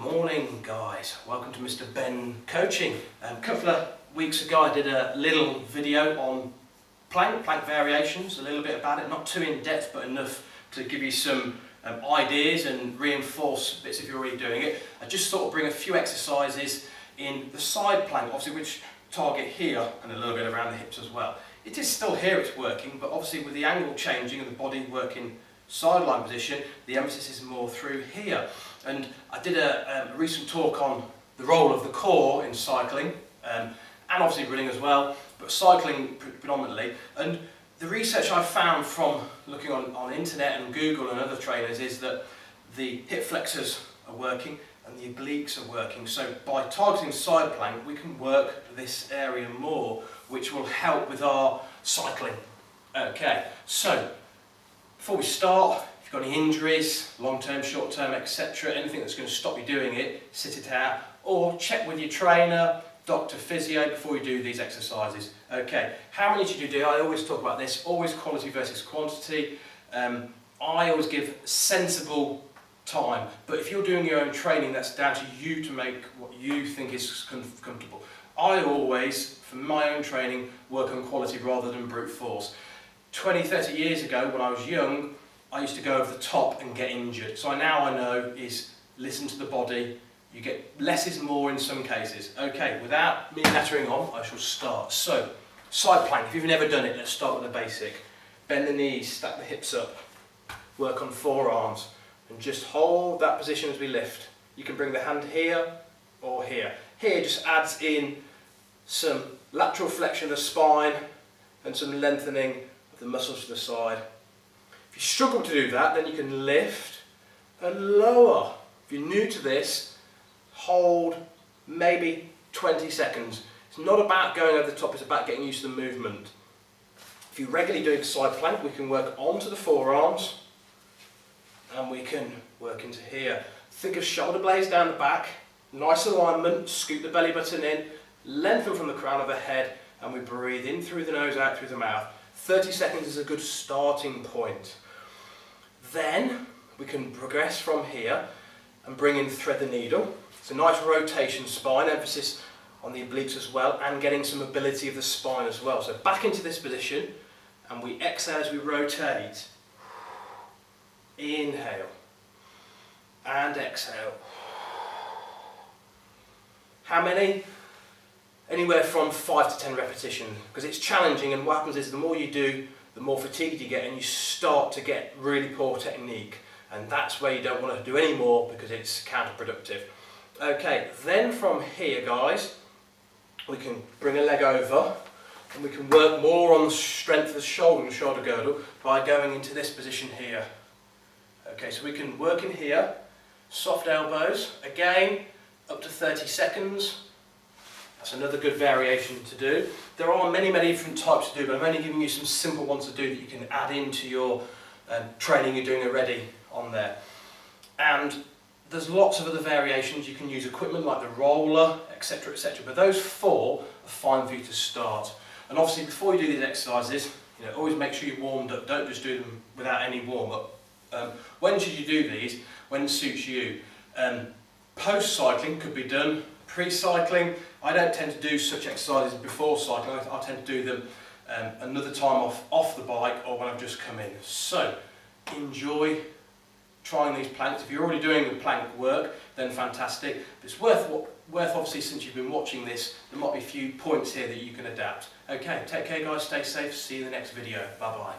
Good morning guys, welcome to Mr. Ben Coaching. A couple of weeks ago I did a little video on plank variations, a little bit about it, not too in depth but enough to give you some ideas and reinforce bits if you're already doing it. I just thought I'd bring a few exercises in the side plank, obviously which target here and a little bit around the hips as well. It is still here it's working, but obviously with the angle changing and the body working sideline position, the emphasis is more through here. And I did a recent talk on the role of the core in cycling, and obviously running as well, but cycling predominantly. And the research I found from looking on internet and Google and other trainers is that the hip flexors are working and the obliques are working. So by targeting side plank, we can work this area more, which will help with our cycling. Okay, so before we start, if you've got any injuries, long-term, short-term, etc., anything that's going to stop you doing it, sit it out, or check with your trainer, doctor, physio before you do these exercises. Okay, how many should you do? I always talk about this, always quality versus quantity. I always give sensible time, but if you're doing your own training, that's down to you to make what you think is comfortable. I always, for my own training, work on quality rather than brute force. 20-30 years ago, when I was young, I used to go over the top and get injured. So now I know is listen to the body. You get less is more in some cases. Okay, without me nattering on, I shall start. So, side plank, if you've never done it, let's start with the basic. Bend the knees, stack the hips up, work on forearms, and just hold that position as we lift. You can bring the hand here or here. Here just adds in some lateral flexion of the spine and some lengthening of the muscles to the side. If you struggle to do that, then you can lift and lower. If you're new to this, hold maybe 20 seconds. It's not about going over the top, it's about getting used to the movement. If you're regularly doing side plank, we can work onto the forearms and we can work into here. Think of shoulder blades down the back, nice alignment, scoop the belly button in, lengthen from the crown of the head, and we breathe in through the nose, out through the mouth. 30 seconds is a good starting point. Then we can progress from here and bring in thread the needle. It's a nice rotation spine, emphasis on the obliques as well, and getting some mobility of the spine as well. So back into this position, and we exhale as we rotate. Inhale and exhale. How many? Anywhere from 5 to 10 repetitions, because it's challenging, and what happens is the more you do, the more fatigued you get, and you start to get really poor technique, and that's where you don't want to do any more because it's counterproductive. Okay, then from here guys, we can bring a leg over and we can work more on the strength of the shoulder and shoulder girdle by going into this position here. Okay, so we can work in here, soft elbows, again up to 30 seconds. That's another good variation to do. There are many different types to do, but I'm only giving you some simple ones to do that you can add into your training you're doing already on there. And there's lots of other variations. You can use equipment like the roller, etc, but those 4 are fine for you to start. And obviously before you do these exercises, always make sure you're warmed up. Don't just do them without any warm-up. When should you do these? When it suits you. Post-cycling could be done. Pre-cycling, I don't tend to do such exercises before cycling. I tend to do them another time off the bike or when I've just come in. So enjoy trying these planks. If you're already doing the plank work, then fantastic. But it's worth obviously, since you've been watching this, there might be a few points here that you can adapt. Okay, take care guys, stay safe, see you in the next video. Bye bye.